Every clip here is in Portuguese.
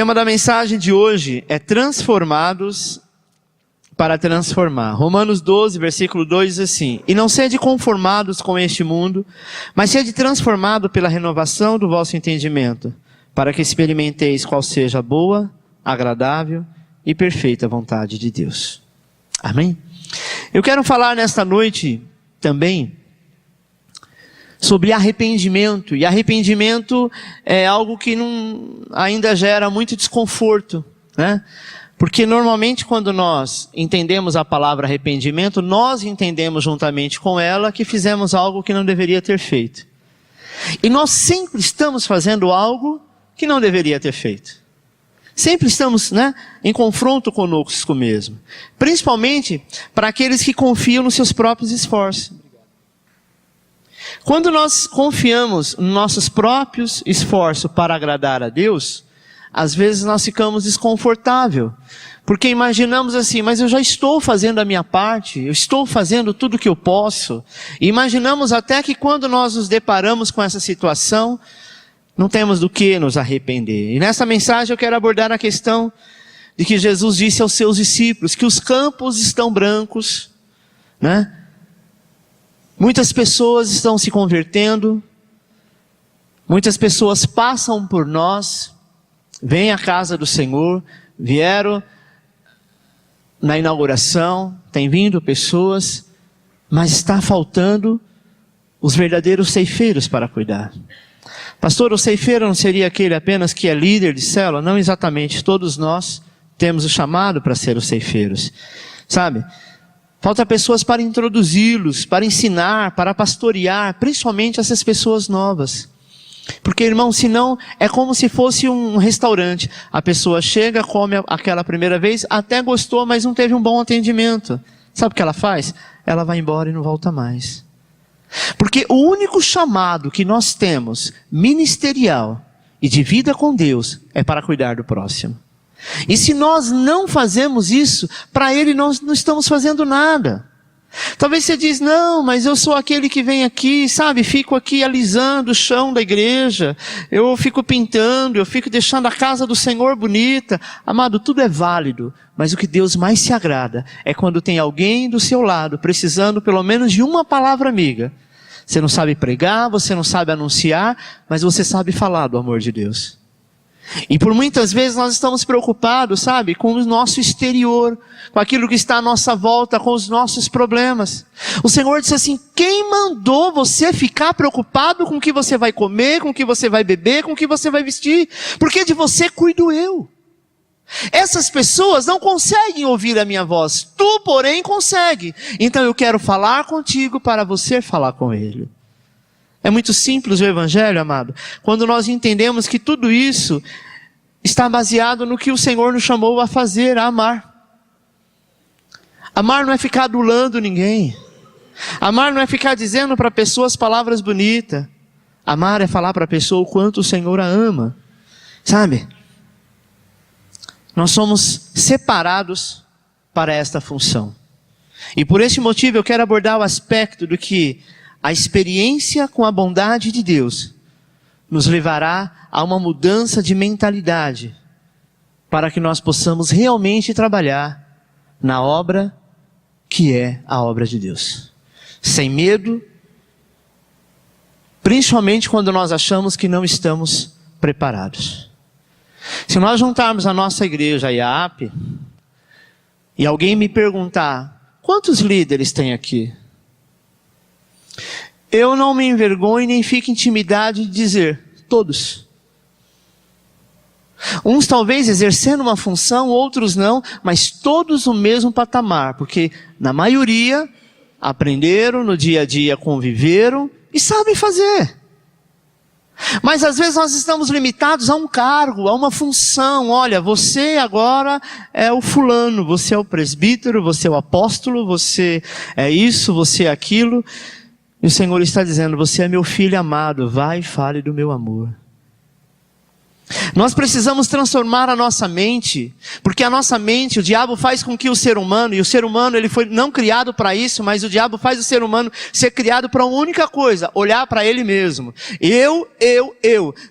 tema da mensagem de hoje é transformados para transformar. Romanos 12, versículo 2 diz assim: E não sede conformados com este mundo, mas sede transformado pela renovação do vosso entendimento, para que experimenteis qual seja a boa, agradável e perfeita vontade de Deus. Amém? Eu quero falar nesta noite também sobre arrependimento. E arrependimento é algo que ainda gera muito desconforto, né? Porque normalmente quando nós entendemos a palavra arrependimento, nós entendemos juntamente com ela que fizemos algo que não deveria ter feito. E nós sempre estamos fazendo algo que não deveria ter feito. Sempre estamos, em confronto conosco mesmo. Principalmente para aqueles que confiam nos seus próprios esforços. Quando nós confiamos nos nossos próprios esforços para agradar a Deus, às vezes nós ficamos desconfortáveis, porque imaginamos assim, mas eu já estou fazendo a minha parte, eu estou fazendo tudo o que eu posso. E imaginamos até que quando nós nos deparamos com essa situação, não temos do que nos arrepender. E nessa mensagem eu quero abordar a questão de que Jesus disse aos seus discípulos que os campos estão brancos, Muitas pessoas estão se convertendo, muitas pessoas passam por nós, vêm à casa do Senhor, vieram na inauguração, tem vindo pessoas, mas está faltando os verdadeiros ceifeiros para cuidar. Pastor, o ceifeiro não seria aquele apenas que é líder de célula? Não exatamente, todos nós temos o chamado para ser os ceifeiros, sabe? Falta pessoas para introduzi-los, para ensinar, para pastorear, principalmente essas pessoas novas. Porque, irmão, senão é como se fosse um restaurante. A pessoa chega, come aquela primeira vez, até gostou, mas não teve um bom atendimento. Sabe o que ela faz? Ela vai embora e não volta mais. Porque o único chamado que nós temos, ministerial e de vida com Deus, é para cuidar do próximo. E se nós não fazemos isso, para Ele nós não estamos fazendo nada. Talvez você diz, não, mas eu sou aquele que vem aqui, sabe, fico aqui alisando o chão da igreja, eu fico pintando, eu fico deixando a casa do Senhor bonita. Amado, tudo é válido, mas o que Deus mais se agrada é quando tem alguém do seu lado, precisando pelo menos de uma palavra amiga. Você não sabe pregar, você não sabe anunciar, mas você sabe falar do amor de Deus. E por muitas vezes nós estamos preocupados, sabe, com o nosso exterior, com aquilo que está à nossa volta, com os nossos problemas. O Senhor disse assim, quem mandou você ficar preocupado com o que você vai comer, com o que você vai beber, com o que você vai vestir? Porque de você cuido eu. Essas pessoas não conseguem ouvir a minha voz, tu porém consegue. Então eu quero falar contigo para você falar com Ele. É muito simples o Evangelho, amado. Quando nós entendemos que tudo isso está baseado no que o Senhor nos chamou a fazer, a amar. Amar não é ficar adulando ninguém. Amar não é ficar dizendo para pessoas palavras bonitas. Amar é falar para a pessoa o quanto o Senhor a ama. Sabe? Nós somos separados para esta função. E por esse motivo eu quero abordar o aspecto do que a experiência com a bondade de Deus nos levará a uma mudança de mentalidade para que nós possamos realmente trabalhar na obra que é a obra de Deus. Sem medo, principalmente quando nós achamos que não estamos preparados. Se nós juntarmos a nossa igreja, a IAP, e alguém me perguntar, quantos líderes tem aqui? Eu não me envergonho nem fico intimidade de dizer, todos. Uns talvez exercendo uma função, outros não, mas todos no mesmo patamar, porque na maioria aprenderam, no dia a dia conviveram e sabem fazer. Mas às vezes nós estamos limitados a um cargo, a uma função. Olha, você agora é o fulano, você é o presbítero, você é o apóstolo, você é isso, você é aquilo. E o Senhor está dizendo, você é meu filho amado, vai e fale do meu amor. Nós precisamos transformar a nossa mente, porque a nossa mente, o diabo faz com que o ser humano, e o ser humano ele foi não criado para isso, mas o diabo faz o ser humano ser criado para uma única coisa, olhar para ele mesmo. Eu.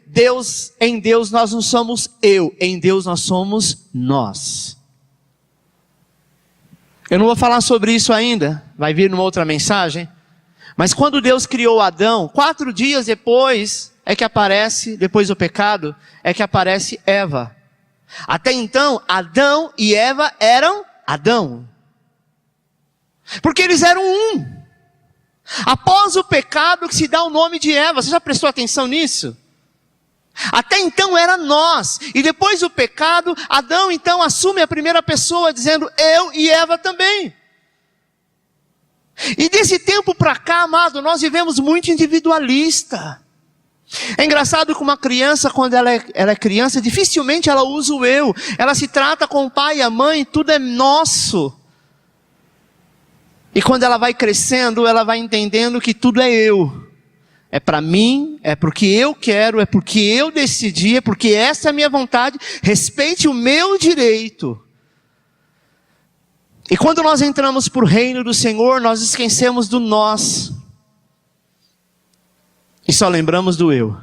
Deus, em Deus nós não somos eu, em Deus nós somos nós. Eu não vou falar sobre isso ainda, vai vir numa outra mensagem, mas quando Deus criou Adão, 4 dias depois é que aparece, depois do pecado, é que aparece Eva. Até então, Adão e Eva eram Adão. Porque eles eram um. Após o pecado que se dá o nome de Eva. Você já prestou atenção nisso? Até então era nós. E depois do pecado, Adão então assume a primeira pessoa, dizendo eu e Eva também. E desse tempo para cá, amado, nós vivemos muito individualista. É engraçado que uma criança, quando ela é criança, dificilmente ela usa o eu. Ela se trata com o pai e a mãe, tudo é nosso. E quando ela vai crescendo, ela vai entendendo que tudo é eu. É para mim, é porque eu quero, é porque eu decidi, é porque essa é a minha vontade. Respeite o meu direito. E quando nós entramos para o reino do Senhor, nós esquecemos do nós. E só lembramos do eu.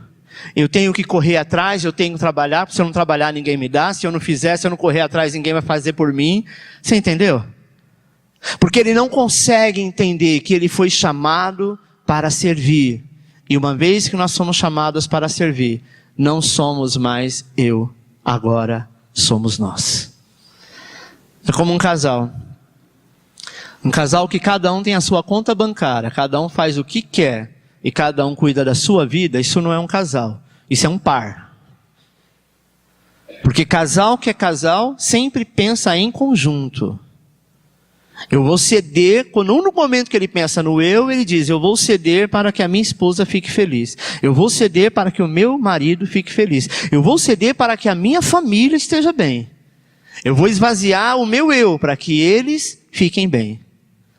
Eu tenho que correr atrás, eu tenho que trabalhar, porque se eu não trabalhar ninguém me dá, se eu não fizer, se eu não correr atrás ninguém vai fazer por mim. Você entendeu? Porque ele não consegue entender que ele foi chamado para servir. E uma vez que nós somos chamados para servir, não somos mais eu, agora somos nós. É como um casal. Um casal que cada um tem a sua conta bancária, cada um faz o que quer. E cada um cuida da sua vida, isso não é um casal, isso é um par. Porque casal que é casal, sempre pensa em conjunto. Eu vou ceder, no momento que ele pensa no eu, ele diz, eu vou ceder para que a minha esposa fique feliz. Eu vou ceder para que o meu marido fique feliz. Eu vou ceder para que a minha família esteja bem. Eu vou esvaziar o meu eu, para que eles fiquem bem.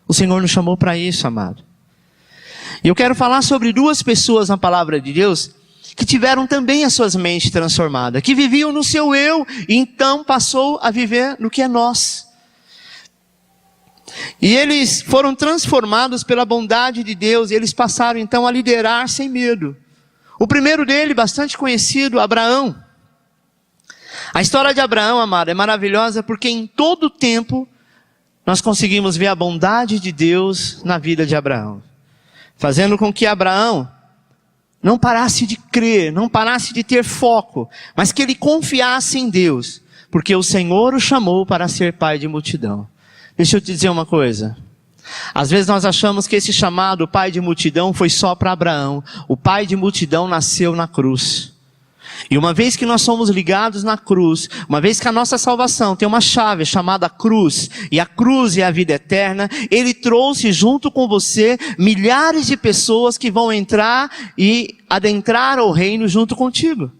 O Senhor nos chamou para isso, amado. E eu quero falar sobre 2 pessoas na palavra de Deus que tiveram também as suas mentes transformadas, que viviam no seu eu e então passou a viver no que é nós. E eles foram transformados pela bondade de Deus e eles passaram então a liderar sem medo. O primeiro dele, bastante conhecido, Abraão. A história de Abraão, amado, é maravilhosa porque em todo tempo nós conseguimos ver a bondade de Deus na vida de Abraão. Fazendo com que Abraão não parasse de crer, não parasse de ter foco, mas que ele confiasse em Deus, porque o Senhor o chamou para ser pai de multidão. Deixa eu te dizer uma coisa. Às vezes nós achamos que esse chamado pai de multidão foi só para Abraão. O pai de multidão nasceu na cruz. E uma vez que nós somos ligados na cruz, uma vez que a nossa salvação tem uma chave chamada cruz, e a cruz é a vida eterna, Ele trouxe junto com você milhares de pessoas que vão entrar e adentrar o reino junto contigo.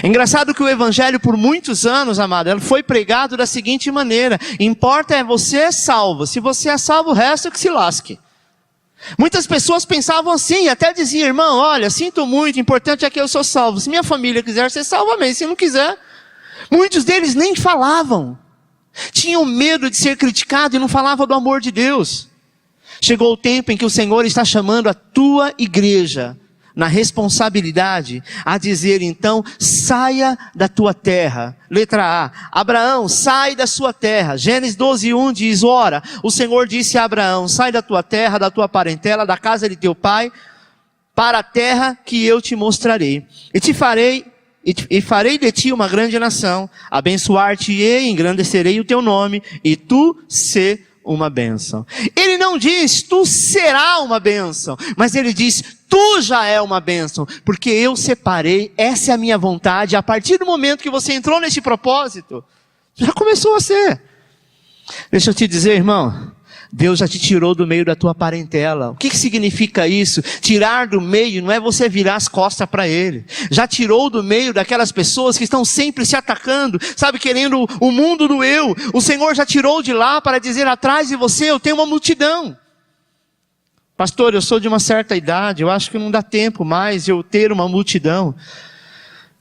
É engraçado que o evangelho por muitos anos, amado, ele foi pregado da seguinte maneira: importa é você é salvo, se você é salvo o resto é que se lasque. Muitas pessoas pensavam assim, até diziam, irmão, olha, sinto muito, importante é que eu sou salvo. Se minha família quiser ser salva, amém. Se não quiser, muitos deles nem falavam. Tinham medo de ser criticado e não falavam do amor de Deus. Chegou o tempo em que o Senhor está chamando a tua igreja na responsabilidade a dizer então, saia da tua terra. Letra A, Abraão, sai da sua terra. Gênesis 12:1 diz, ora, o Senhor disse a Abraão, sai da tua terra, da tua parentela, da casa de teu pai, para a terra que eu te mostrarei. E farei de ti uma grande nação, abençoar-te-ei, engrandecerei o teu nome, e tu se uma bênção. Ele não diz, tu será uma bênção, mas ele diz, tu já é uma bênção, porque eu separei, essa é a minha vontade, a partir do momento que você entrou nesse propósito, já começou a ser. Deixa eu te dizer, irmão, Deus já te tirou do meio da tua parentela. O que significa isso? Tirar do meio não é você virar as costas para Ele. Já tirou do meio daquelas pessoas que estão sempre se atacando, sabe, querendo o mundo do eu. O Senhor já tirou de lá para dizer, atrás de você eu tenho uma multidão. Pastor, eu sou de uma certa idade, eu acho que não dá tempo mais eu ter uma multidão.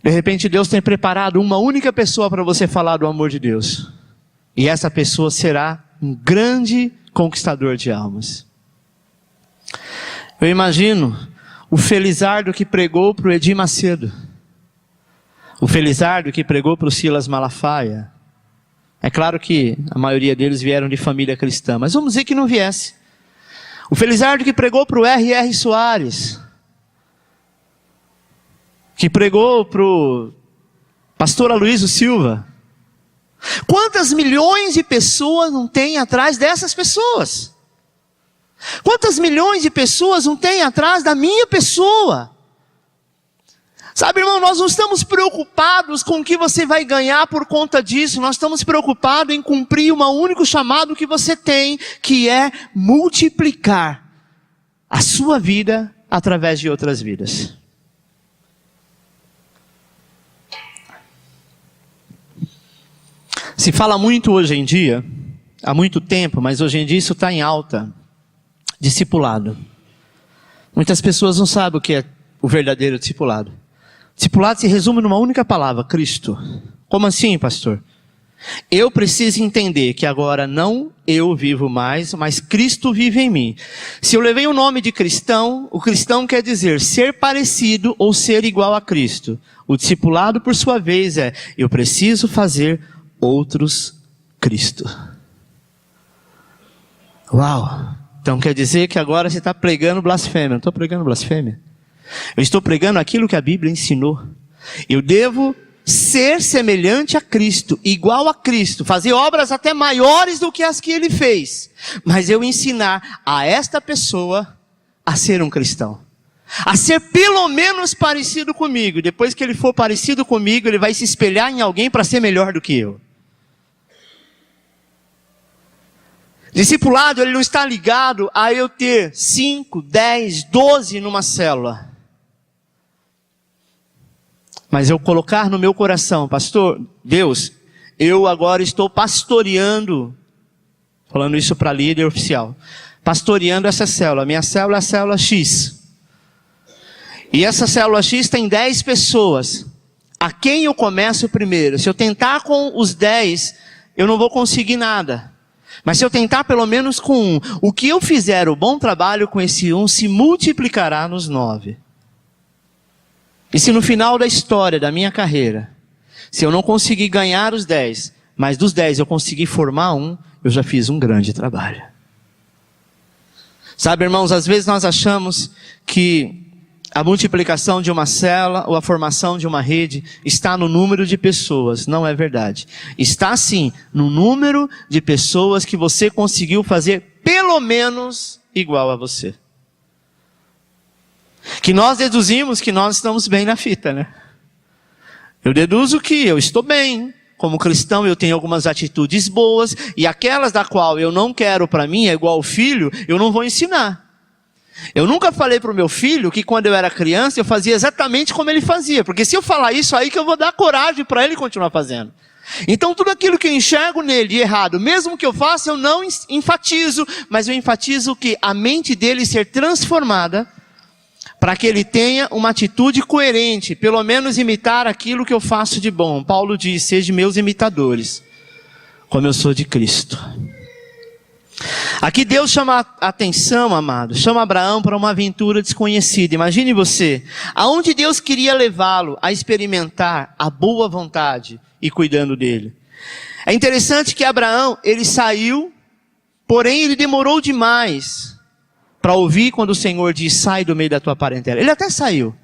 De repente Deus tem preparado uma única pessoa para você falar do amor de Deus. E essa pessoa será um grande conquistador de almas. Eu imagino o Felizardo que pregou para o Edir Macedo. O Felizardo que pregou para o Silas Malafaia. É claro que a maioria deles vieram de família cristã, mas vamos dizer que não viesse. O Felizardo que pregou para o R.R. Soares. Que pregou para o pastor Aloysio Silva. Quantas milhões de pessoas não tem atrás dessas pessoas? Quantas milhões de pessoas não tem atrás da minha pessoa? Sabe, irmão, nós não estamos preocupados com o que você vai ganhar por conta disso. Nós estamos preocupados em cumprir um único chamado que você tem, que é multiplicar a sua vida através de outras vidas. Se fala muito hoje em dia, há muito tempo, mas hoje em dia isso está em alta, discipulado. Muitas pessoas não sabem o que é o verdadeiro discipulado. Discipulado se resume numa única palavra, Cristo. Como assim, pastor? Eu preciso entender que agora não eu vivo mais, mas Cristo vive em mim. Se eu levei o nome de cristão, o cristão quer dizer ser parecido ou ser igual a Cristo. O discipulado, por sua vez, é eu preciso fazer outros Cristo. Uau! Então quer dizer que agora você está pregando blasfêmia. Não estou pregando blasfêmia. Eu estou pregando aquilo que a Bíblia ensinou. Eu devo ser semelhante a Cristo, igual a Cristo, fazer obras até maiores do que as que Ele fez. Mas eu ensinar a esta pessoa a ser um cristão. A ser pelo menos parecido comigo. Depois que ele for parecido comigo, ele vai se espelhar em alguém para ser melhor do que eu. Discipulado, ele não está ligado a eu ter 5, 10, 12 numa célula. Mas eu colocar no meu coração, pastor, Deus, eu agora estou pastoreando, falando isso para líder oficial, pastoreando essa célula. Minha célula é a célula X. E essa célula X tem 10 pessoas. A quem eu começo primeiro? Se eu tentar com os 10, eu não vou conseguir nada. Mas se eu tentar pelo menos com 1, o que eu fizer, o bom trabalho com esse 1 se multiplicará nos 9. E se no final da história da minha carreira, se eu não conseguir ganhar os 10, mas dos 10 eu conseguir formar 1, eu já fiz um grande trabalho. Sabe, irmãos, às vezes nós achamos que a multiplicação de uma célula ou a formação de uma rede está no número de pessoas. Não é verdade. Está sim no número de pessoas que você conseguiu fazer pelo menos igual a você. Que nós deduzimos que nós estamos bem na fita, né? Eu deduzo que eu estou bem. Como cristão eu tenho algumas atitudes boas. E aquelas da qual eu não quero para mim, é igual o filho, eu não vou ensinar. Eu nunca falei para o meu filho que quando eu era criança eu fazia exatamente como ele fazia. Porque se eu falar isso aí que eu vou dar coragem para ele continuar fazendo. Então tudo aquilo que eu enxergo nele de errado, mesmo que eu faça, eu não enfatizo. Mas eu enfatizo que a mente dele ser transformada para que ele tenha uma atitude coerente. Pelo menos imitar aquilo que eu faço de bom. Paulo diz, sejam meus imitadores, como eu sou de Cristo. Aqui Deus chama a atenção, amado, chama Abraão para uma aventura desconhecida. Imagine você, aonde Deus queria levá-lo a experimentar a boa vontade e cuidando dele. É interessante que Abraão, ele saiu, porém ele demorou demais para ouvir quando o Senhor diz, sai do meio da tua parentela. Ele até saiu,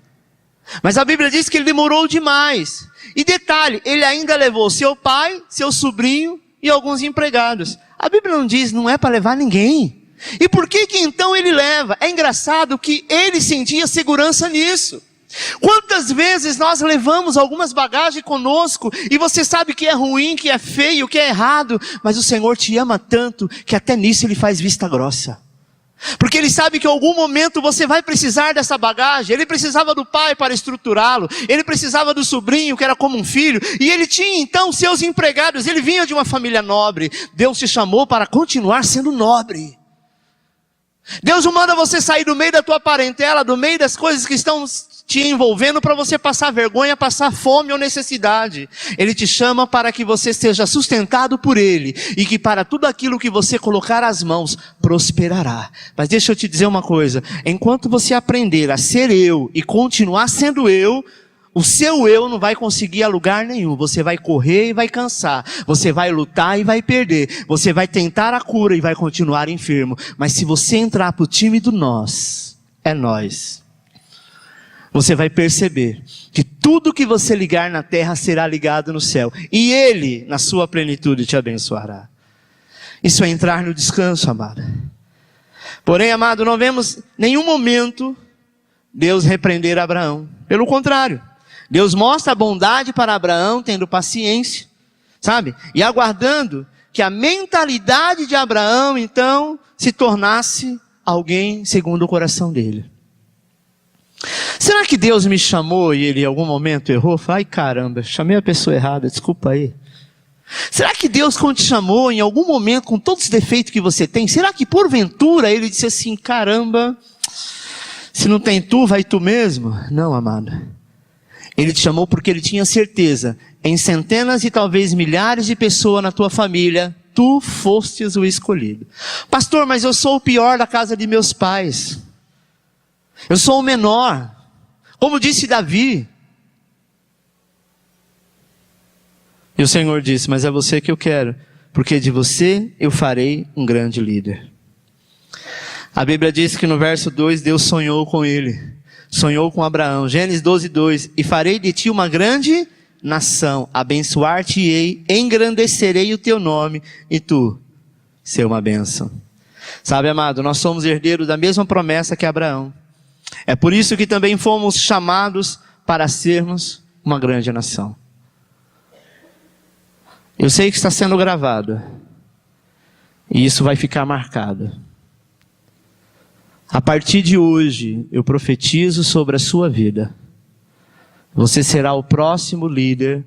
mas a Bíblia diz que ele demorou demais. E detalhe, ele ainda levou seu pai, seu sobrinho e alguns empregados. A Bíblia não diz, não é para levar ninguém. E por que então ele leva? É engraçado que ele sentia segurança nisso. Quantas vezes nós levamos algumas bagagens conosco e você sabe que é ruim, que é feio, que é errado, mas o Senhor te ama tanto que até nisso Ele faz vista grossa. Porque Ele sabe que em algum momento você vai precisar dessa bagagem. Ele precisava do pai para estruturá-lo. Ele precisava do sobrinho que era como um filho. E ele tinha então seus empregados. Ele vinha de uma família nobre. Deus te chamou para continuar sendo nobre. Deus não manda você sair do meio da tua parentela, do meio das coisas que estão te envolvendo para você passar vergonha, passar fome ou necessidade. Ele te chama para que você seja sustentado por Ele, e que para tudo aquilo que você colocar as mãos, prosperará. Mas deixa eu te dizer uma coisa, enquanto você aprender a ser eu e continuar sendo eu, o seu eu não vai conseguir a lugar nenhum. Você vai correr e vai cansar. Você vai lutar e vai perder. Você vai tentar a cura e vai continuar enfermo. Mas se você entrar para o time do nós, é nós, você vai perceber que tudo que você ligar na terra será ligado no céu. E Ele, na sua plenitude, te abençoará. Isso é entrar no descanso, amado. Porém, amado, não vemos nenhum momento Deus repreender Abraão. Pelo contrário. Deus mostra a bondade para Abraão, tendo paciência, sabe? E aguardando que a mentalidade de Abraão, então, se tornasse alguém segundo o coração dele. Será que Deus me chamou e ele em algum momento errou? Ai caramba, chamei a pessoa errada, desculpa aí. Será que Deus, quando te chamou em algum momento, com todos os defeitos que você tem, será que porventura ele disse assim, caramba, se não tem tu, vai tu mesmo? Não, amado. Ele te chamou porque ele tinha certeza, em centenas e talvez milhares de pessoas na tua família, tu fostes o escolhido. Pastor, mas eu sou o pior da casa de meus pais. Eu sou o menor. Como disse Davi. E o Senhor disse, mas é você que eu quero, porque de você eu farei um grande líder. A Bíblia diz que no verso 2, Deus sonhou com ele. Sonhou com Abraão, Gênesis 12:2, e farei de ti uma grande nação, abençoar-te-ei, engrandecerei o teu nome, e tu ser uma bênção. Sabe, amado, nós somos herdeiros da mesma promessa que Abraão. É por isso que também fomos chamados para sermos uma grande nação. Eu sei que está sendo gravado, e isso vai ficar marcado. A partir de hoje, eu profetizo sobre a sua vida. Você será o próximo líder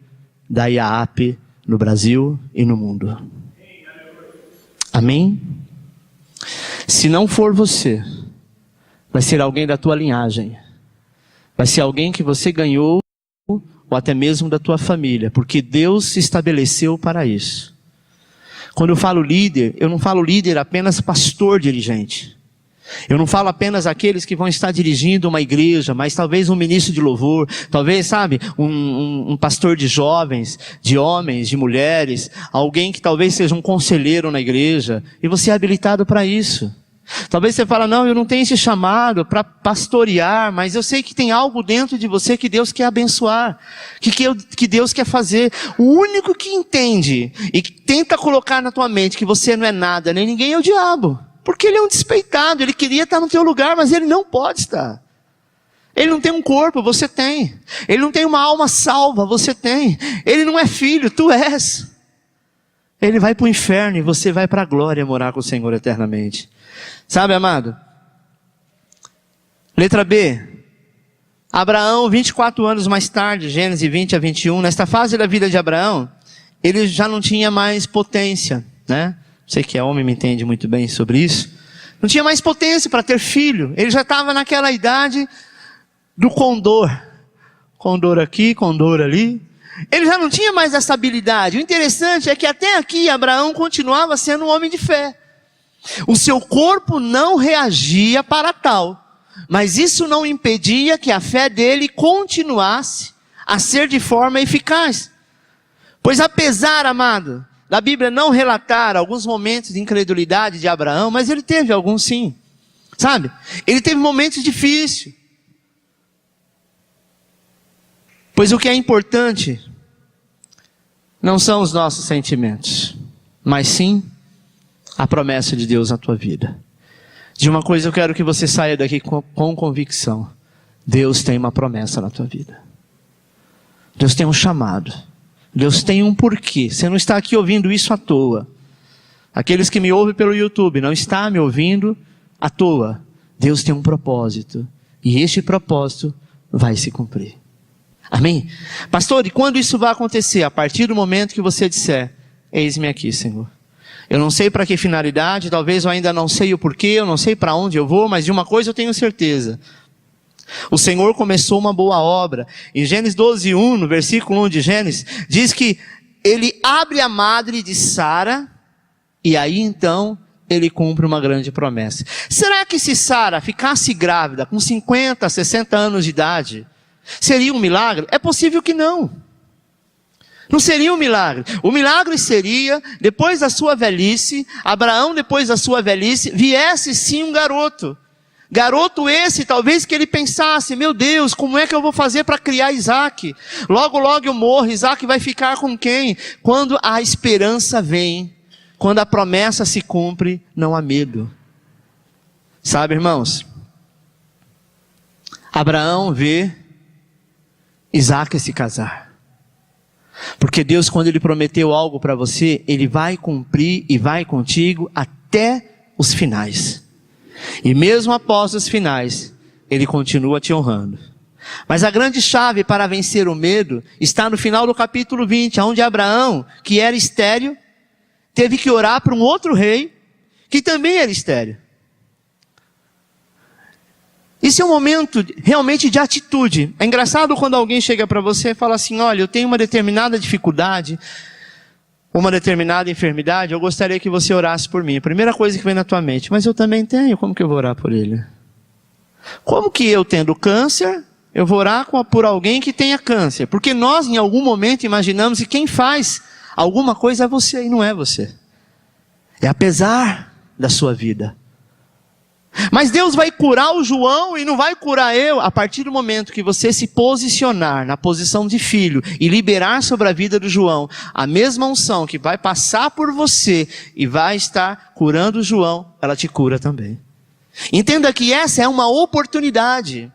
da IAAP no Brasil e no mundo. Amém? Se não for você, vai ser alguém da tua linhagem. Vai ser alguém que você ganhou, ou até mesmo da tua família, porque Deus se estabeleceu para isso. Quando eu falo líder, eu não falo líder apenas pastor dirigente. Eu não falo apenas aqueles que vão estar dirigindo uma igreja, mas talvez um ministro de louvor, talvez, sabe, um pastor de jovens, de homens, de mulheres, alguém que talvez seja um conselheiro na igreja, e você é habilitado para isso. Talvez você fala, não, eu não tenho esse chamado para pastorear, mas eu sei que tem algo dentro de você que Deus quer abençoar, que Deus quer fazer. O único que entende e que tenta colocar na tua mente que você não é nada, nem ninguém, é o diabo. Porque ele é um despeitado, ele queria estar no teu lugar, mas ele não pode estar. Ele não tem um corpo, você tem. Ele não tem uma alma salva, você tem. Ele não é filho, tu és. Ele vai para o inferno e você vai para a glória morar com o Senhor eternamente. Sabe, amado? Letra B. Abraão, 24 anos mais tarde, Gênesis 20-21, nesta fase da vida de Abraão, ele já não tinha mais potência, né? Você que é homem me entende muito bem sobre isso. Não tinha mais potência para ter filho. Ele já estava naquela idade do condor. Condor aqui, condor ali. Ele já não tinha mais essa habilidade. O interessante é que até aqui Abraão continuava sendo um homem de fé. O seu corpo não reagia para tal. Mas isso não impedia que a fé dele continuasse a ser de forma eficaz. Pois apesar, amado, da Bíblia não relatar alguns momentos de incredulidade de Abraão, mas ele teve alguns sim. Sabe? Ele teve momentos difíceis. Pois o que é importante não são os nossos sentimentos, mas sim a promessa de Deus na tua vida. De uma coisa eu quero que você saia daqui com convicção. Deus tem uma promessa na tua vida. Deus tem um chamado. Deus tem um porquê. Você não está aqui ouvindo isso à toa. Aqueles que me ouvem pelo YouTube, não está me ouvindo à toa. Deus tem um propósito. E este propósito vai se cumprir. Amém? Pastor, e quando isso vai acontecer? A partir do momento que você disser, eis-me aqui, Senhor. Eu não sei para que finalidade, talvez eu ainda não sei o porquê, eu não sei para onde eu vou, mas de uma coisa eu tenho certeza. O Senhor começou uma boa obra. Em Gênesis 12:1, no versículo 1 de Gênesis, diz que ele abre a madre de Sara, e aí então ele cumpre uma grande promessa. Será que se Sara ficasse grávida com 50, 60 anos de idade, seria um milagre? É possível que não. Não seria um milagre. O milagre seria, depois da sua velhice, Abraão depois da sua velhice, viesse sim um garoto. Garoto esse, talvez que ele pensasse, meu Deus, como é que eu vou fazer para criar Isaac? Logo, logo eu morro, Isaac vai ficar com quem? Quando a esperança vem, quando a promessa se cumpre, não há medo. Sabe, irmãos? Abraão vê Isaac se casar. Porque Deus, quando Ele prometeu algo para você, Ele vai cumprir e vai contigo até os finais. E mesmo após os finais, Ele continua te honrando. Mas a grande chave para vencer o medo está no final do capítulo 20, onde Abraão, que era estéril, teve que orar para um outro rei, que também era estéril. Isso é um momento realmente de atitude. É engraçado quando alguém chega para você e fala assim, olha, eu tenho uma determinada dificuldade, uma determinada enfermidade, eu gostaria que você orasse por mim. A primeira coisa que vem na tua mente, mas eu também tenho, como que eu vou orar por ele? Como que eu tendo câncer, eu vou orar por alguém que tenha câncer? Porque nós em algum momento imaginamos que quem faz alguma coisa é você e não é você. É apesar da sua vida. Mas Deus vai curar o João e não vai curar eu a partir do momento que você se posicionar na posição de filho e liberar sobre a vida do João a mesma unção que vai passar por você e vai estar curando o João, ela te cura também. Entenda que essa é uma oportunidade.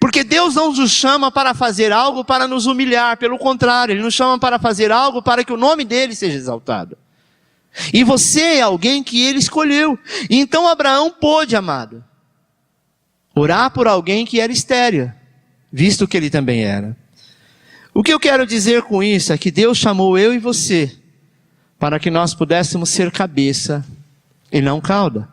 Porque Deus não nos chama para fazer algo para nos humilhar, pelo contrário, Ele nos chama para fazer algo para que o nome dEle seja exaltado. E você é alguém que Ele escolheu. Então Abraão pôde, amado, orar por alguém que era estéril, visto que ele também era. O que eu quero dizer com isso é que Deus chamou eu e você para que nós pudéssemos ser cabeça e não cauda.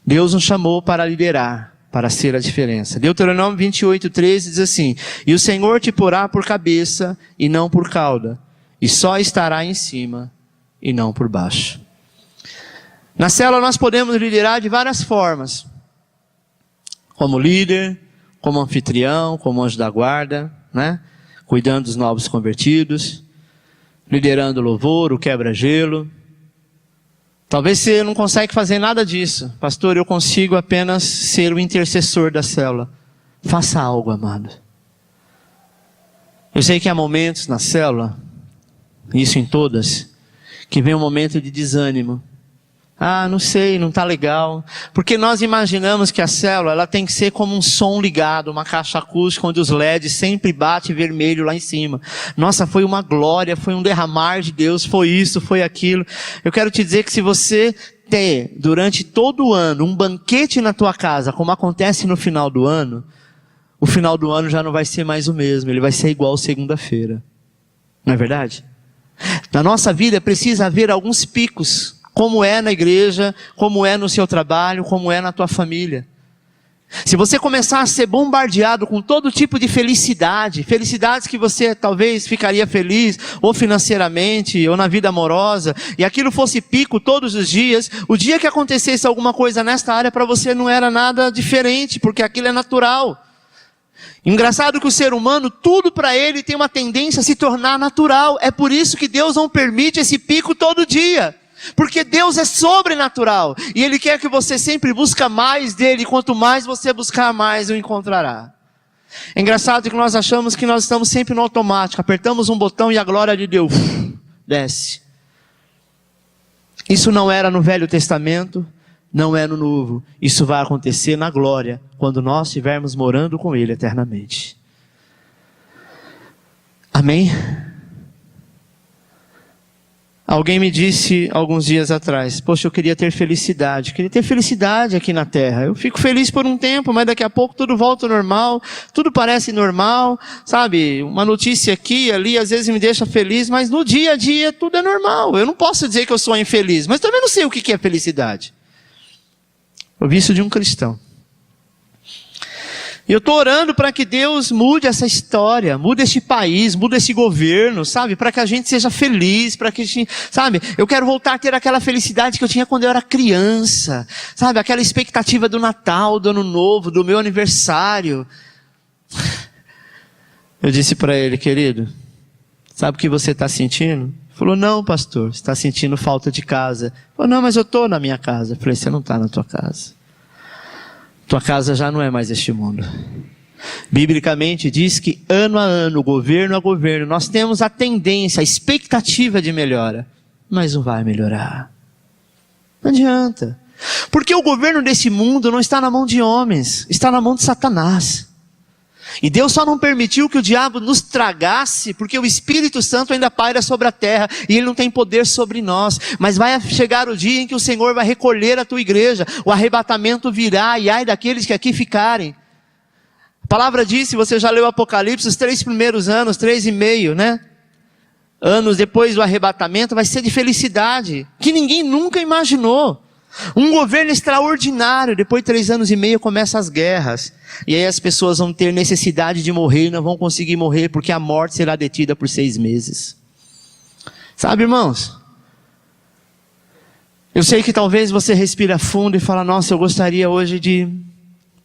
Deus nos chamou para liderar, para ser a diferença. Deuteronômio 28:13 diz assim, e o Senhor te porá por cabeça e não por cauda, e só estará em cima e não por baixo. Na célula nós podemos liderar de várias formas. Como líder, como anfitrião, como anjo da guarda, né? Cuidando dos novos convertidos, liderando o louvor, o quebra-gelo. Talvez você não consegue fazer nada disso. Pastor, eu consigo apenas ser o intercessor da célula. Faça algo, amado. Eu sei que há momentos na célula, isso em todas, que vem um momento de desânimo. Ah, não sei, não está legal. Porque nós imaginamos que a célula ela tem que ser como um som ligado, uma caixa acústica onde os LEDs sempre batem vermelho lá em cima. Nossa, foi uma glória, foi um derramar de Deus, foi isso, foi aquilo. Eu quero te dizer que se você ter durante todo o ano um banquete na tua casa, como acontece no final do ano, o final do ano já não vai ser mais o mesmo, ele vai ser igual segunda-feira. Não é verdade? Na nossa vida precisa haver alguns picos, como é na igreja, como é no seu trabalho, como é na tua família. Se você começar a ser bombardeado com todo tipo de felicidade, felicidades que você talvez ficaria feliz, ou financeiramente, ou na vida amorosa, e aquilo fosse pico todos os dias, o dia que acontecesse alguma coisa nesta área para você não era nada diferente, porque aquilo é natural. Engraçado que o ser humano, tudo para ele tem uma tendência a se tornar natural. É por isso que Deus não permite esse pico todo dia. Porque Deus é sobrenatural. E Ele quer que você sempre busque mais dEle. E quanto mais você buscar, mais o encontrará. É engraçado que nós achamos que nós estamos sempre no automático. Apertamos um botão e a glória de Deus desce. Isso não era no Velho Testamento. Não é no Novo. Isso vai acontecer na glória, quando nós estivermos morando com Ele eternamente. Amém? Alguém me disse alguns dias atrás, poxa, eu queria ter felicidade aqui na terra. Eu fico feliz por um tempo, mas daqui a pouco tudo volta ao normal, tudo parece normal, sabe? Uma notícia aqui e ali, às vezes me deixa feliz, mas no dia a dia tudo é normal. Eu não posso dizer que eu sou infeliz, mas também não sei o que é felicidade. Ouvi isso de um cristão. E eu estou orando para que Deus mude essa história, mude este país, mude esse governo, sabe? Para que a gente seja feliz, para que a gente, sabe? Eu quero voltar a ter aquela felicidade que eu tinha quando eu era criança, sabe? Aquela expectativa do Natal, do Ano Novo, do meu aniversário. Eu disse para ele: querido, sabe o que você está sentindo? Ele falou: não, pastor, você está sentindo falta de casa. Ele falou: não, mas eu estou na minha casa. Eu falei: você não está na tua casa. Tua casa já não é mais este mundo. Biblicamente diz que ano a ano, governo a governo, nós temos a tendência, a expectativa de melhora, mas não vai melhorar. Não adianta. Porque o governo desse mundo não está na mão de homens, está na mão de Satanás. E Deus só não permitiu que o diabo nos tragasse, porque o Espírito Santo ainda paira sobre a terra, e ele não tem poder sobre nós. Mas vai chegar o dia em que o Senhor vai recolher a tua igreja, o arrebatamento virá, e ai daqueles que aqui ficarem. A palavra diz, se você já leu Apocalipse, os 3 primeiros anos, 3,5, né? Anos depois do arrebatamento, vai ser de felicidade, que ninguém nunca imaginou. Um governo extraordinário. Depois de 3 anos e meio começam as guerras, e aí as pessoas vão ter necessidade de morrer, e não vão conseguir morrer, porque a morte será detida por 6 meses. Sabe, irmãos? Eu sei que talvez você respira fundo e fala: nossa, eu gostaria hoje de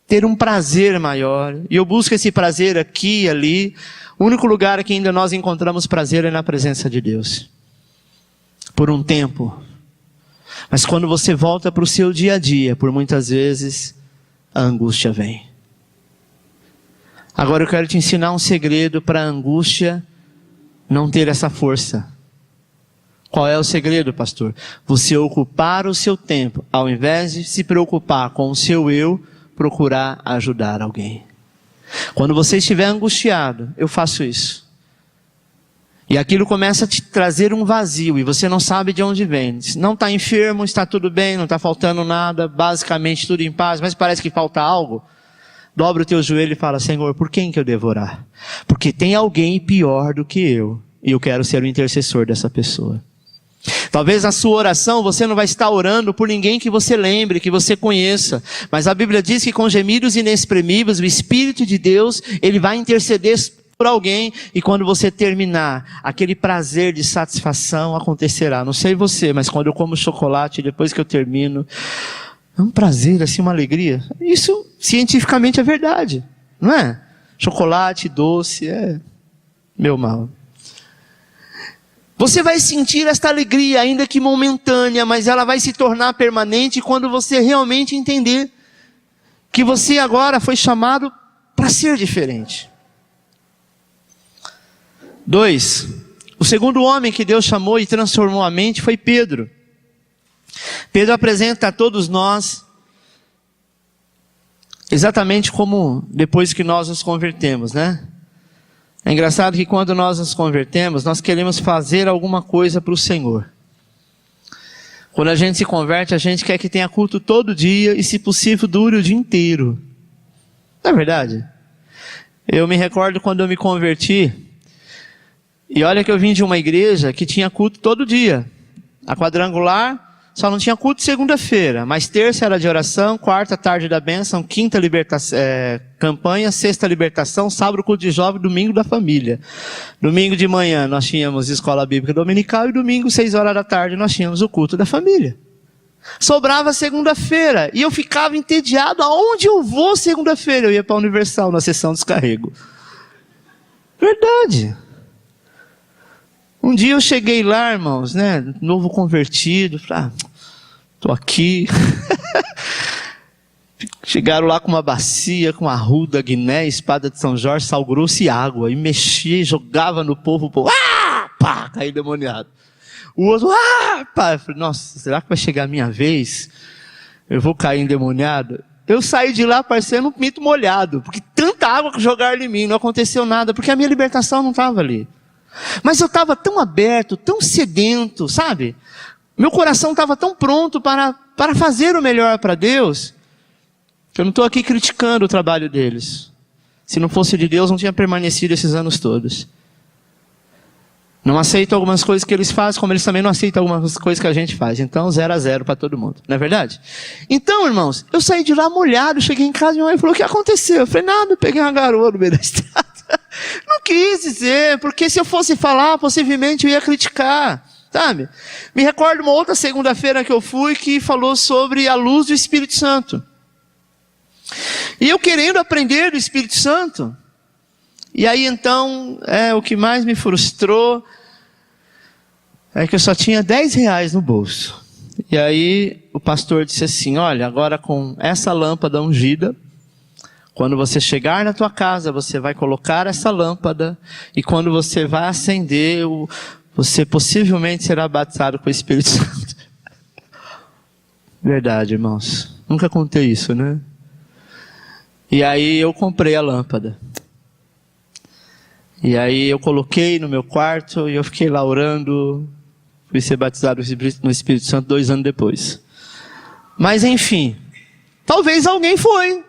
ter um prazer maior, e eu busco esse prazer aqui e ali. O único lugar que ainda nós encontramos prazer é na presença de Deus, por um tempo. Mas quando você volta para o seu dia a dia, por muitas vezes, a angústia vem. Agora eu quero te ensinar um segredo para a angústia não ter essa força. Qual é o segredo, pastor? Você ocupar o seu tempo, ao invés de se preocupar com o seu eu, procurar ajudar alguém. Quando você estiver angustiado, eu faço isso. E aquilo começa a te trazer um vazio, e você não sabe de onde vem. Não está enfermo, está tudo bem, não está faltando nada, basicamente tudo em paz, mas parece que falta algo. Dobra o teu joelho e fala: Senhor, por quem que eu devo orar? Porque tem alguém pior do que eu, e eu quero ser o intercessor dessa pessoa. Talvez na sua oração você não vai estar orando por ninguém que você lembre, que você conheça, mas a Bíblia diz que com gemidos inexprimíveis, o Espírito de Deus, Ele vai interceder por alguém, e quando você terminar, aquele prazer de satisfação acontecerá. Não sei você, mas quando eu como chocolate, depois que eu termino, é um prazer, assim, uma alegria. Isso cientificamente é verdade, não é? Chocolate, doce, é meu mal. Você vai sentir esta alegria, ainda que momentânea, mas ela vai se tornar permanente quando você realmente entender que você agora foi chamado para ser diferente. 2. O segundo homem que Deus chamou e transformou a mente foi Pedro. Pedro apresenta a todos nós exatamente como depois que nós nos convertemos, né? É engraçado que quando nós nos convertemos, nós queremos fazer alguma coisa para o Senhor. Quando a gente se converte, a gente quer que tenha culto todo dia e, se possível, dure o dia inteiro. Não é verdade? Eu me recordo quando eu me converti, e olha que eu vim de uma igreja que tinha culto todo dia. A quadrangular só não tinha culto segunda-feira, mas terça era de oração, quarta tarde da bênção, quinta campanha, sexta libertação, sábado culto de jovem, domingo da família. Domingo de manhã nós tínhamos escola bíblica dominical, e domingo 6 horas da tarde nós tínhamos o culto da família. Sobrava segunda-feira, e eu ficava entediado: aonde eu vou segunda-feira? Eu ia para a Universal, na sessão descarrego. Verdade. Um dia eu cheguei lá, irmãos, né, novo convertido, falei: tô aqui. Chegaram lá com uma bacia, com arruda, guiné, espada de São Jorge, sal grosso e água, e mexia, jogava no povo, pá, caí demoniado. O outro, pá, eu falei: nossa, será que vai chegar a minha vez? Eu vou cair endemoniado? Eu saí de lá parecendo um pinto molhado, porque tanta água que jogaram em mim, não aconteceu nada, porque a minha libertação não estava ali. Mas eu estava tão aberto, tão sedento, sabe? Meu coração estava tão pronto para fazer o melhor para Deus, que eu não estou aqui criticando o trabalho deles. Se não fosse de Deus, não tinha permanecido esses anos todos. Não aceito algumas coisas que eles fazem, como eles também não aceitam algumas coisas que a gente faz. Então, 0-0 para todo mundo. Não é verdade? Então, irmãos, eu saí de lá molhado, cheguei em casa e minha mãe falou, o que aconteceu? Eu falei, nada, eu peguei uma garoa no meio da estrada. Não quis dizer, porque se eu fosse falar, possivelmente eu ia criticar. Sabe? Me recordo uma outra segunda-feira que eu fui, que falou sobre a luz do Espírito Santo. E eu querendo aprender do Espírito Santo. E aí então, o que mais me frustrou é que eu só tinha R$10 no bolso. E aí o pastor disse assim, olha, agora com essa lâmpada ungida, quando você chegar na tua casa, você vai colocar essa lâmpada, e quando você vai acender, você possivelmente será batizado com o Espírito Santo. Verdade, irmãos. Nunca contei isso, né? E aí eu comprei a lâmpada. E aí eu coloquei no meu quarto e eu fiquei lá orando. Fui ser batizado no Espírito Santo 2 anos depois. Mas enfim, talvez alguém foi.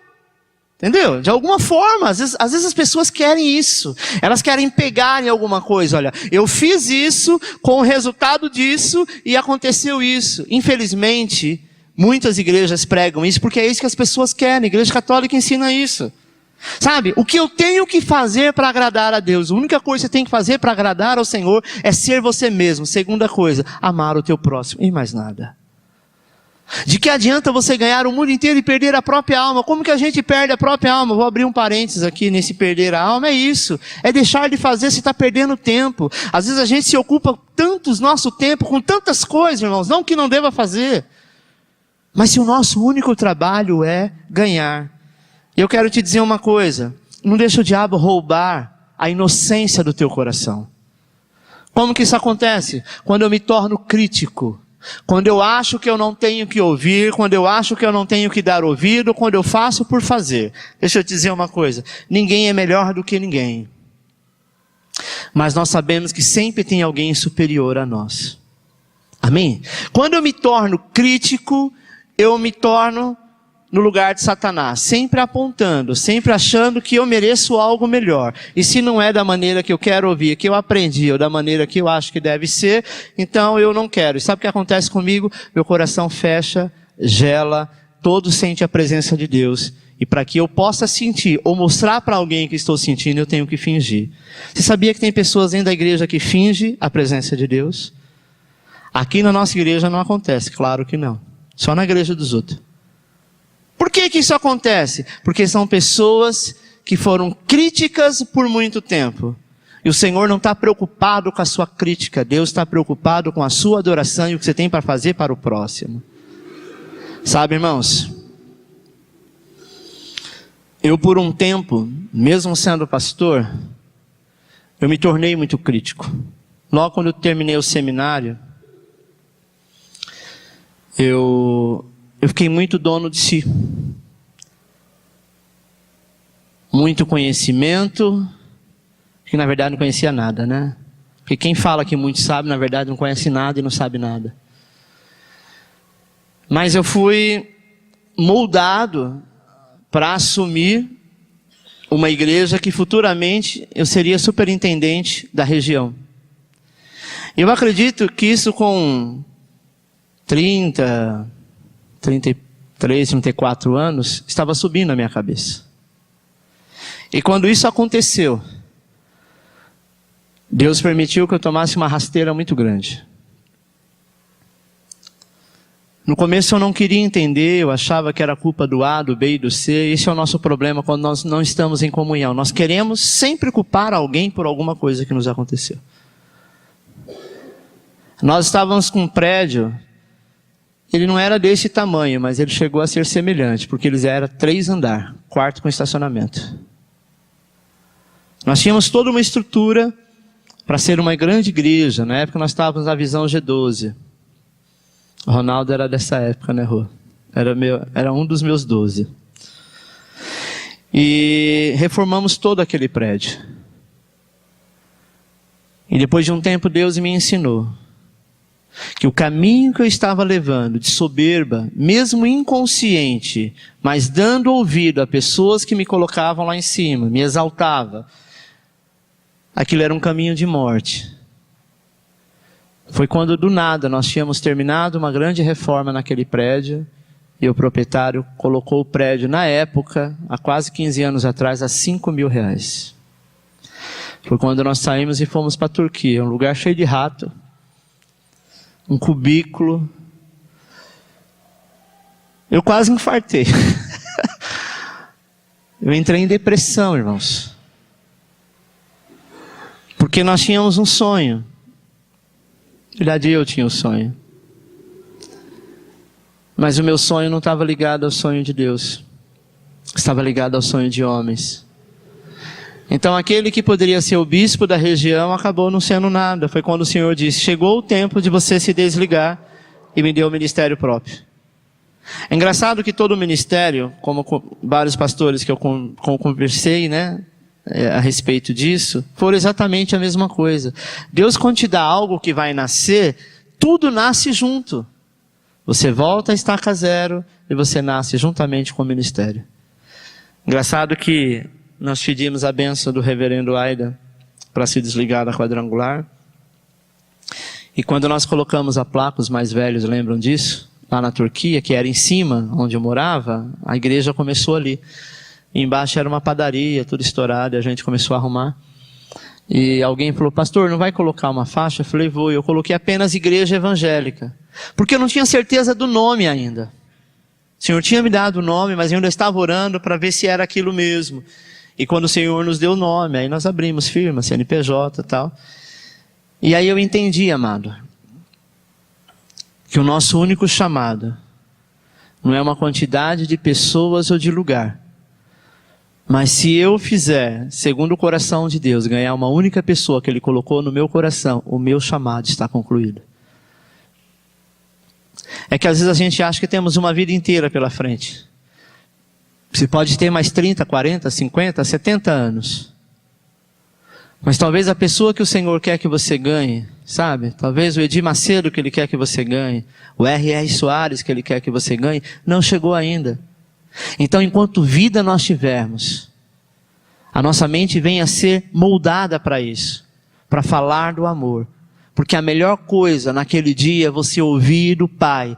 Entendeu? De alguma forma, às vezes as pessoas querem isso. Elas querem pegar em alguma coisa. Olha, eu fiz isso com o resultado disso e aconteceu isso. Infelizmente, muitas igrejas pregam isso porque é isso que as pessoas querem. A Igreja Católica ensina isso. Sabe, o que eu tenho que fazer para agradar a Deus? A única coisa que você tem que fazer para agradar ao Senhor é ser você mesmo. Segunda coisa, amar o teu próximo. E mais nada. De que adianta você ganhar o mundo inteiro e perder a própria alma? Como que a gente perde a própria alma? Vou abrir um parênteses aqui nesse perder a alma. É isso. É deixar de fazer, se está perdendo tempo. Às vezes a gente se ocupa tanto do nosso tempo com tantas coisas, irmãos. Não que não deva fazer. Mas se o nosso único trabalho é ganhar. E eu quero te dizer uma coisa. Não deixa o diabo roubar a inocência do teu coração. Como que isso acontece? Quando eu me torno crítico. Quando eu acho que eu não tenho que ouvir, quando eu acho que eu não tenho que dar ouvido, quando eu faço por fazer. Deixa eu te dizer uma coisa, ninguém é melhor do que ninguém. Mas nós sabemos que sempre tem alguém superior a nós. Amém? Quando eu me torno crítico, eu me torno no lugar de Satanás, sempre apontando, sempre achando que eu mereço algo melhor. E se não é da maneira que eu quero ouvir, que eu aprendi, ou da maneira que eu acho que deve ser, então eu não quero. E sabe o que acontece comigo? Meu coração fecha, gela, todo sente a presença de Deus. E para que eu possa sentir, ou mostrar para alguém que estou sentindo, eu tenho que fingir. Você sabia que tem pessoas dentro da igreja que fingem a presença de Deus? Aqui na nossa igreja não acontece, claro que não. Só na igreja dos outros. Por que que isso acontece? Porque são pessoas que foram críticas por muito tempo. E o Senhor não está preocupado com a sua crítica. Deus está preocupado com a sua adoração e o que você tem para fazer para o próximo. Sabe, irmãos? Eu por um tempo, mesmo sendo pastor, eu me tornei muito crítico. Logo quando eu terminei o seminário, eu fiquei muito dono de si. Muito conhecimento, que na verdade não conhecia nada, né? Porque quem fala que muito sabe, na verdade não conhece nada e não sabe nada. Mas eu fui moldado para assumir uma igreja que futuramente eu seria superintendente da região. Eu acredito que isso com 33, 34 anos, estava subindo na minha cabeça. E quando isso aconteceu, Deus permitiu que eu tomasse uma rasteira muito grande. No começo eu não queria entender, eu achava que era culpa do A, do B e do C. Esse é o nosso problema quando nós não estamos em comunhão. Nós queremos sempre culpar alguém por alguma coisa que nos aconteceu. Nós estávamos com um prédio. Ele não era desse tamanho, mas ele chegou a ser semelhante, porque ele era 3 andares, quarto com estacionamento. Nós tínhamos toda uma estrutura para ser uma grande igreja. Na época nós estávamos na visão G12. O Ronaldo era dessa época, né, Rô? Era um dos meus 12. E reformamos todo aquele prédio. E depois de um tempo Deus me ensinou que o caminho que eu estava levando de soberba, mesmo inconsciente, mas dando ouvido a pessoas que me colocavam lá em cima, me exaltava, aquilo era um caminho de morte. Foi quando do nada nós tínhamos terminado uma grande reforma naquele prédio e o proprietário colocou o prédio na época, há quase 15 anos atrás, a R$5.000. Foi quando nós saímos e fomos para a Turquia, um lugar cheio de rato, um cubículo. Eu quase infartei. Eu entrei em depressão, irmãos. Porque nós tínhamos um sonho. Na verdade, eu tinha um sonho. Mas o meu sonho não estava ligado ao sonho de Deus. Estava ligado ao sonho de homens. Então aquele que poderia ser o bispo da região acabou não sendo nada. Foi quando o Senhor disse: chegou o tempo de você se desligar, e me deu o ministério próprio. É engraçado que todo o ministério, como vários pastores que eu conversei, né, a respeito disso, foram exatamente a mesma coisa. Deus, quando te dá algo que vai nascer, tudo nasce junto. Você volta a estaca zero e você nasce juntamente com o ministério. Engraçado que nós pedimos a bênção do reverendo Aida para se desligar da quadrangular. E quando nós colocamos a placa, os mais velhos lembram disso, lá na Turquia, que era em cima, onde eu morava, a igreja começou ali. E embaixo era uma padaria, tudo estourado, e a gente começou a arrumar. E alguém falou: pastor, não vai colocar uma faixa? Eu falei: vou. Eu coloquei apenas igreja evangélica. Porque eu não tinha certeza do nome ainda. O Senhor tinha me dado o nome, mas eu ainda estava orando para ver se era aquilo mesmo. E quando o Senhor nos deu o nome, aí nós abrimos firma, CNPJ e tal. E aí eu entendi, amado, que o nosso único chamado não é uma quantidade de pessoas ou de lugar. Mas se eu fizer, segundo o coração de Deus, ganhar uma única pessoa que Ele colocou no meu coração, o meu chamado está concluído. É que às vezes a gente acha que temos uma vida inteira pela frente. Você pode ter mais 30, 40, 50, 70 anos. Mas talvez a pessoa que o Senhor quer que você ganhe, sabe? Talvez o Edir Macedo que Ele quer que você ganhe, o R.R. Soares que Ele quer que você ganhe, não chegou ainda. Então, enquanto vida nós tivermos, a nossa mente venha a ser moldada para isso, para falar do amor. Porque a melhor coisa naquele dia é você ouvir do Pai: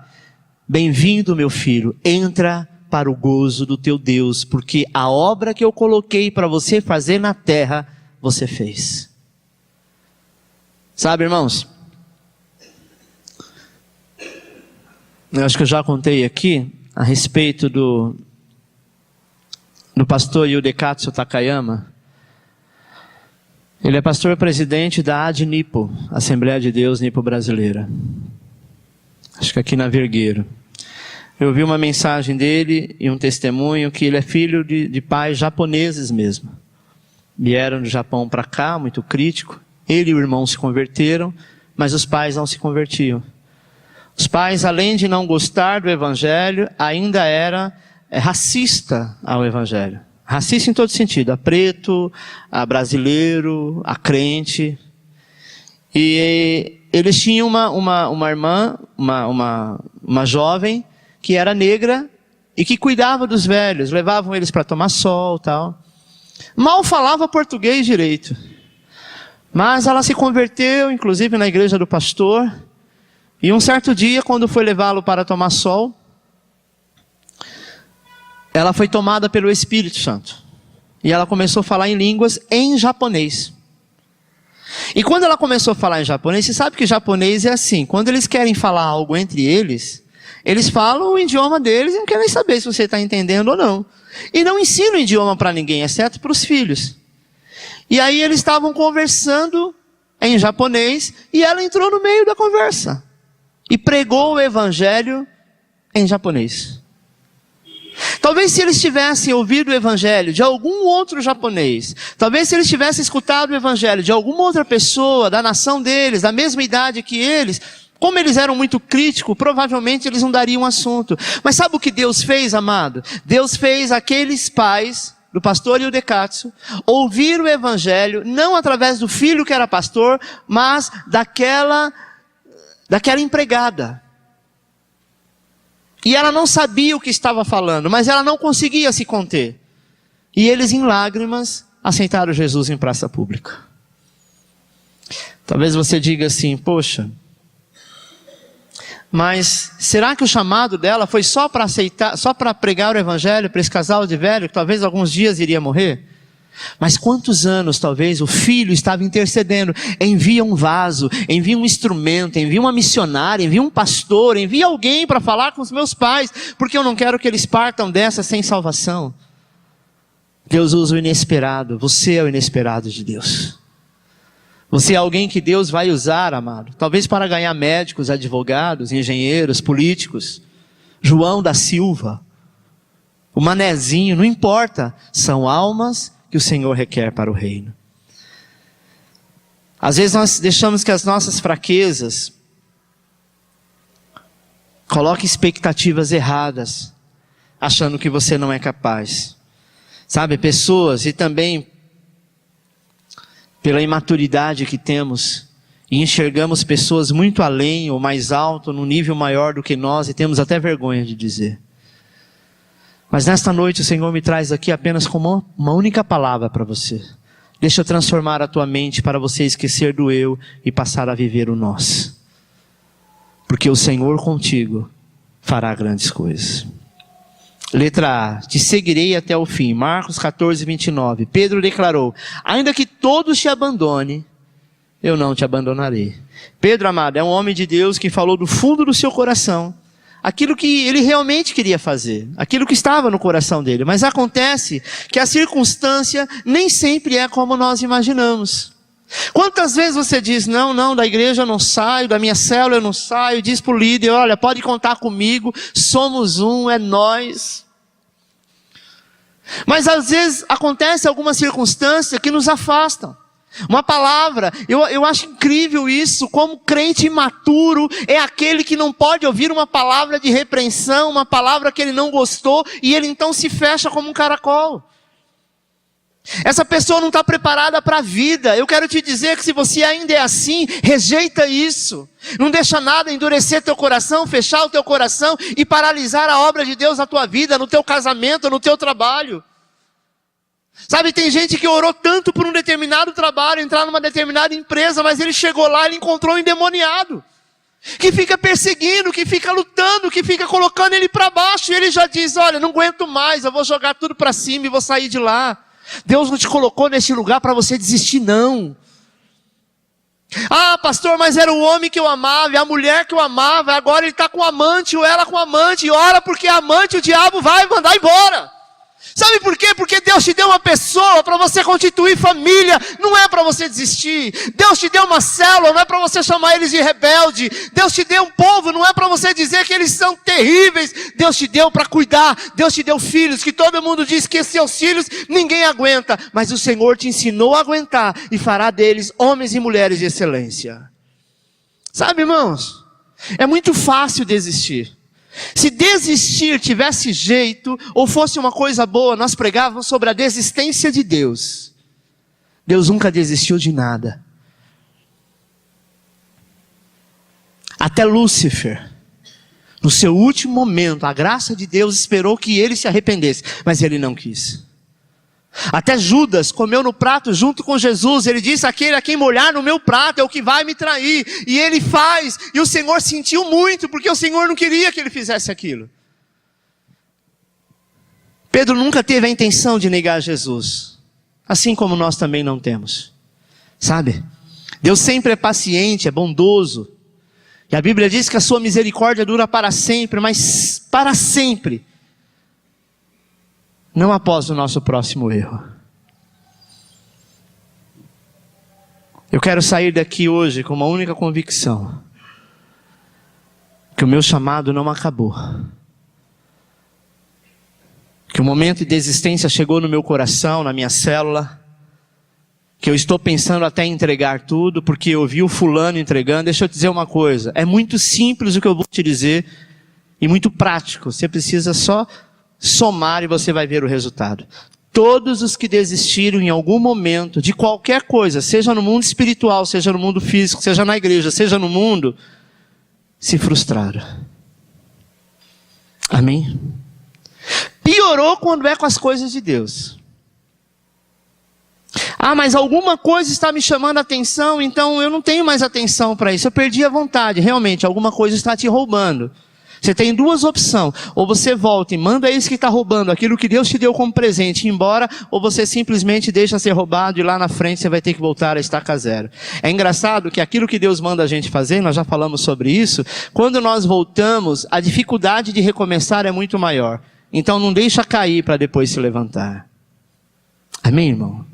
bem-vindo, meu filho, entra para o gozo do teu Deus, porque a obra que eu coloquei para você fazer na terra, você fez. Sabe, irmãos, eu acho que eu já contei aqui a respeito do pastor Yudekatsu Takayama. Ele é pastor presidente da ADNIPO, Assembleia de Deus Nipo Brasileira. Acho que aqui na Vergueiro. Eu vi uma mensagem dele e um testemunho que ele é filho de pais japoneses mesmo. Vieram do Japão para cá, muito crítico. Ele e o irmão se converteram, mas os pais não se convertiam. Os pais, além de não gostar do evangelho, ainda era racista ao evangelho. Racista em todo sentido, a preto, a brasileiro, a crente. E eles tinham uma irmã, uma jovem, que era negra e que cuidava dos velhos, levavam eles para tomar sol e tal. Mal falava português direito. Mas ela se converteu, inclusive na igreja do pastor. E um certo dia, quando foi levá-lo para tomar sol, ela foi tomada pelo Espírito Santo. E ela começou a falar em línguas em japonês. E quando ela começou a falar em japonês, você sabe que japonês é assim: quando eles querem falar algo entre eles, eles falam o idioma deles e não querem saber se você está entendendo ou não. E não ensinam o idioma para ninguém, exceto para os filhos. E aí eles estavam conversando em japonês e ela entrou no meio da conversa e pregou o evangelho em japonês. Talvez se eles tivessem ouvido o evangelho de algum outro japonês, talvez se eles tivessem escutado o evangelho de alguma outra pessoa da nação deles, da mesma idade que eles, como eles eram muito críticos, provavelmente eles não dariam assunto. Mas sabe o que Deus fez, amado? Deus fez aqueles pais do pastor Yudekatsu ouvir o evangelho, não através do filho que era pastor, mas daquela empregada. E ela não sabia o que estava falando, mas ela não conseguia se conter. E eles, em lágrimas, aceitaram Jesus em praça pública. Talvez você diga assim: poxa, Mas será que o chamado dela foi só para aceitar, só para pregar o evangelho para esse casal de velho que talvez alguns dias iria morrer? Mas quantos anos talvez o filho estava intercedendo? Envia um vaso, envia um instrumento, envia uma missionária, envia um pastor, envia alguém para falar com os meus pais, porque eu não quero que eles partam dessa sem salvação. Deus usa o inesperado. Você é o inesperado de Deus. Você é alguém que Deus vai usar, amado. Talvez para ganhar médicos, advogados, engenheiros, políticos. João da Silva. O Manezinho, não importa. São almas que o Senhor requer para o reino. Às vezes nós deixamos que as nossas fraquezas coloquem expectativas erradas, achando que você não é capaz. Sabe, pessoas, e também pela imaturidade que temos, e enxergamos pessoas muito além ou mais alto, num nível maior do que nós, e temos até vergonha de dizer. Mas nesta noite o Senhor me traz aqui apenas com uma única palavra para você. Deixa eu transformar a tua mente para você esquecer do eu e passar a viver o nós. Porque o Senhor contigo fará grandes coisas. Letra A, te seguirei até o fim. Marcos 14, 29. Pedro declarou, ainda que todos te abandonem, eu não te abandonarei. Pedro, amado, é um homem de Deus que falou do fundo do seu coração aquilo que ele realmente queria fazer, aquilo que estava no coração dele. Mas acontece que a circunstância nem sempre é como nós imaginamos. Quantas vezes você diz, não, da igreja eu não saio, da minha célula eu não saio, diz para o líder, olha, pode contar comigo, somos um, é nós. Mas às vezes acontece alguma circunstância que nos afastam. Uma palavra, eu acho incrível isso, como crente imaturo é aquele que não pode ouvir uma palavra de repreensão, uma palavra que ele não gostou, e ele então se fecha como um caracol. Essa pessoa não está preparada para a vida. Eu quero te dizer que se você ainda é assim, rejeita isso. Não deixa nada endurecer teu coração, fechar o teu coração e paralisar a obra de Deus na tua vida, no teu casamento, no teu trabalho. Sabe, tem gente que orou tanto por um determinado trabalho, entrar numa determinada empresa, mas ele chegou lá, ele encontrou um endemoniado, que fica perseguindo, que fica lutando, que fica colocando ele para baixo, e ele já diz, olha, não aguento mais, eu vou jogar tudo para cima e vou sair de lá. Deus não te colocou nesse lugar para você desistir, não. Ah, pastor, mas era o homem que eu amava, é a mulher que eu amava, agora ele está com amante, ou ela com amante, e ora porque amante o diabo vai mandar embora. Sabe por quê? Porque Deus te deu uma pessoa para você constituir família, não é para você desistir. Deus te deu uma célula, não é para você chamar eles de rebelde. Deus te deu um povo, não é para você dizer que eles são terríveis. Deus te deu para cuidar, Deus te deu filhos, que todo mundo diz que seus filhos ninguém aguenta. Mas o Senhor te ensinou a aguentar e fará deles homens e mulheres de excelência. Sabe, irmãos, é muito fácil desistir. Se desistir tivesse jeito, ou fosse uma coisa boa, nós pregávamos sobre a desistência de Deus. Deus nunca desistiu de nada. Até Lúcifer, no seu último momento, a graça de Deus esperou que ele se arrependesse, mas ele não quis. Até Judas comeu no prato junto com Jesus, ele disse, aquele a quem molhar no meu prato é o que vai me trair, e ele faz, e o Senhor sentiu muito, porque o Senhor não queria que ele fizesse aquilo. Pedro nunca teve a intenção de negar Jesus, assim como nós também não temos, sabe? Deus sempre é paciente, é bondoso, e a Bíblia diz que a sua misericórdia dura para sempre, mas para sempre, não após o nosso próximo erro. Eu quero sair daqui hoje com uma única convicção, que o meu chamado não acabou, que o momento de desistência chegou no meu coração, na minha célula, que eu estou pensando até em entregar tudo, porque eu vi o fulano entregando. Deixa eu te dizer uma coisa, é muito simples o que eu vou te dizer, e muito prático, você precisa só somar e você vai ver o resultado. Todos os que desistiram em algum momento de qualquer coisa, seja no mundo espiritual, seja no mundo físico, seja na igreja, seja no mundo, se frustraram. Amém? Piorou quando é com as coisas de Deus. Ah, mas alguma coisa está me chamando a atenção, então eu não tenho mais atenção para isso. Eu perdi a vontade. Realmente, alguma coisa está te roubando. Você tem duas opções. Ou você volta e manda esse que está roubando aquilo que Deus te deu como presente embora, ou você simplesmente deixa ser roubado e lá na frente você vai ter que voltar a estaca zero. É engraçado que aquilo que Deus manda a gente fazer, nós já falamos sobre isso, quando nós voltamos, a dificuldade de recomeçar é muito maior. Então não deixa cair para depois se levantar. Amém, irmão?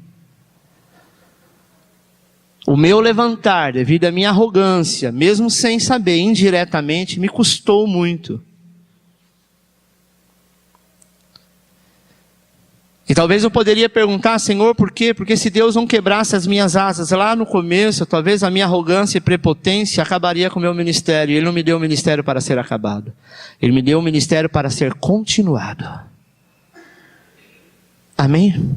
O meu levantar, devido à minha arrogância, mesmo sem saber, indiretamente, me custou muito. E talvez eu poderia perguntar, Senhor, por quê? Porque se Deus não quebrasse as minhas asas lá no começo, talvez a minha arrogância e prepotência acabaria com o meu ministério. Ele não me deu o ministério para ser acabado. Ele me deu o ministério para ser continuado. Amém?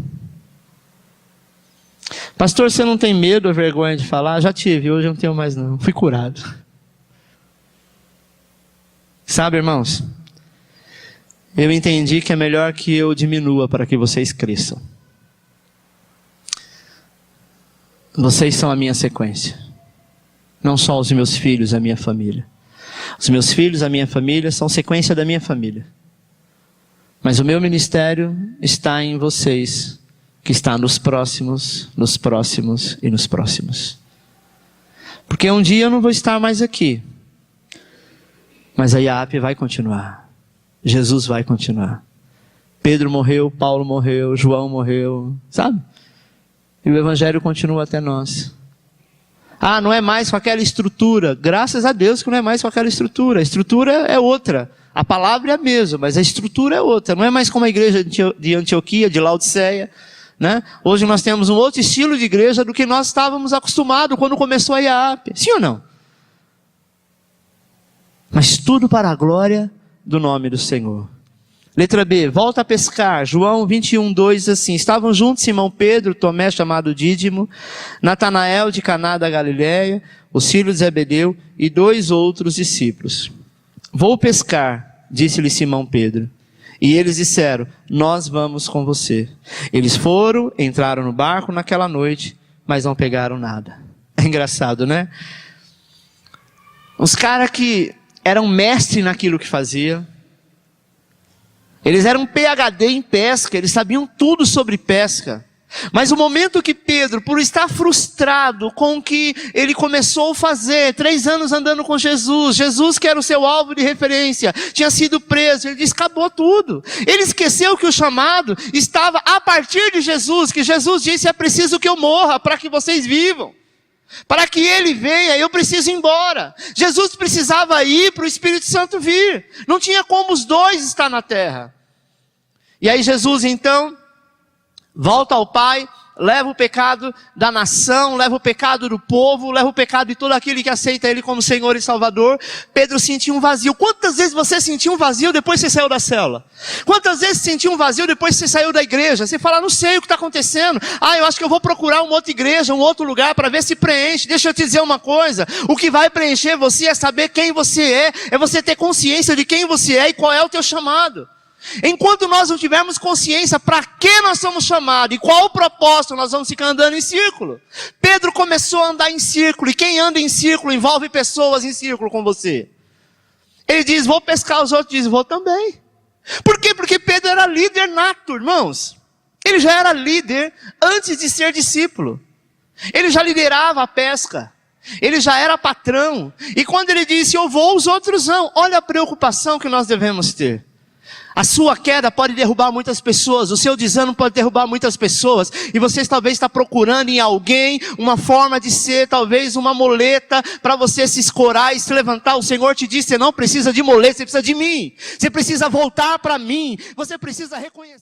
Pastor, você não tem medo ou vergonha de falar? Já tive, hoje eu não tenho mais não. Fui curado. Sabe, irmãos? Eu entendi que é melhor que eu diminua para que vocês cresçam. Vocês são a minha sequência. Não só os meus filhos, a minha família. Os meus filhos, a minha família, são sequência da minha família. Mas o meu ministério está em vocês, que está nos próximos e nos próximos. Porque um dia eu não vou estar mais aqui. Mas a IAP vai continuar. Jesus vai continuar. Pedro morreu, Paulo morreu, João morreu, sabe? E o Evangelho continua até nós. Ah, não é mais com aquela estrutura. Graças a Deus que não é mais com aquela estrutura. A estrutura é outra. A palavra é a mesma, mas a estrutura é outra. Não é mais como a igreja de Antioquia, de Laodiceia. Né? Hoje nós temos um outro estilo de igreja do que nós estávamos acostumados quando começou a IAP. Sim ou não? Mas tudo para a glória do nome do Senhor. Letra B, volta a pescar. João 21:2 diz assim: estavam juntos Simão Pedro, Tomé chamado Dídimo, Natanael de Caná da Galileia, os filhos de Zebedeu e 2 outros discípulos. Vou pescar, disse-lhe Simão Pedro. E eles disseram: nós vamos com você. Eles foram, entraram no barco naquela noite, mas não pegaram nada. É engraçado, né? Os caras que eram mestres naquilo que faziam. Eles eram PhD em pesca, eles sabiam tudo sobre pesca. Mas o momento que Pedro, por estar frustrado com o que ele começou a fazer, 3 anos andando com Jesus, Jesus que era o seu alvo de referência, tinha sido preso, ele disse: acabou tudo. Ele esqueceu que o chamado estava a partir de Jesus, que Jesus disse: é preciso que eu morra para que vocês vivam. Para que ele venha, eu preciso ir embora. Jesus precisava ir para o Espírito Santo vir. Não tinha como os dois estar na terra. E aí Jesus então volta ao Pai, leva o pecado da nação, leva o pecado do povo, leva o pecado de todo aquele que aceita Ele como Senhor e Salvador. Pedro sentiu um vazio. Quantas vezes você sentiu um vazio depois que você saiu da célula? Quantas vezes você sentiu um vazio depois que você saiu da igreja? Você fala: não sei o que está acontecendo. Eu acho que eu vou procurar uma outra igreja, um outro lugar para ver se preenche. Deixa eu te dizer uma coisa: o que vai preencher você é saber quem você é você ter consciência de quem você é e qual é o teu chamado. Enquanto nós não tivermos consciência para que nós somos chamados e qual o propósito, nós vamos ficar andando em círculo. Pedro começou a andar em círculo, e quem anda em círculo envolve pessoas em círculo com você. Ele diz: vou pescar, os outros dizem: vou também. Por quê? Porque Pedro era líder nato, irmãos. Ele já era líder antes de ser discípulo. Ele já liderava a pesca. Ele já era patrão. E quando ele disse: eu vou, os outros vão. Olha a preocupação que nós devemos ter. A sua queda pode derrubar muitas pessoas, o seu desânimo pode derrubar muitas pessoas, e você talvez está procurando em alguém uma forma de ser, talvez uma muleta para você se escorar e se levantar. O Senhor te disse: você não precisa de muleta, você precisa de mim, você precisa voltar para mim, você precisa reconhecer.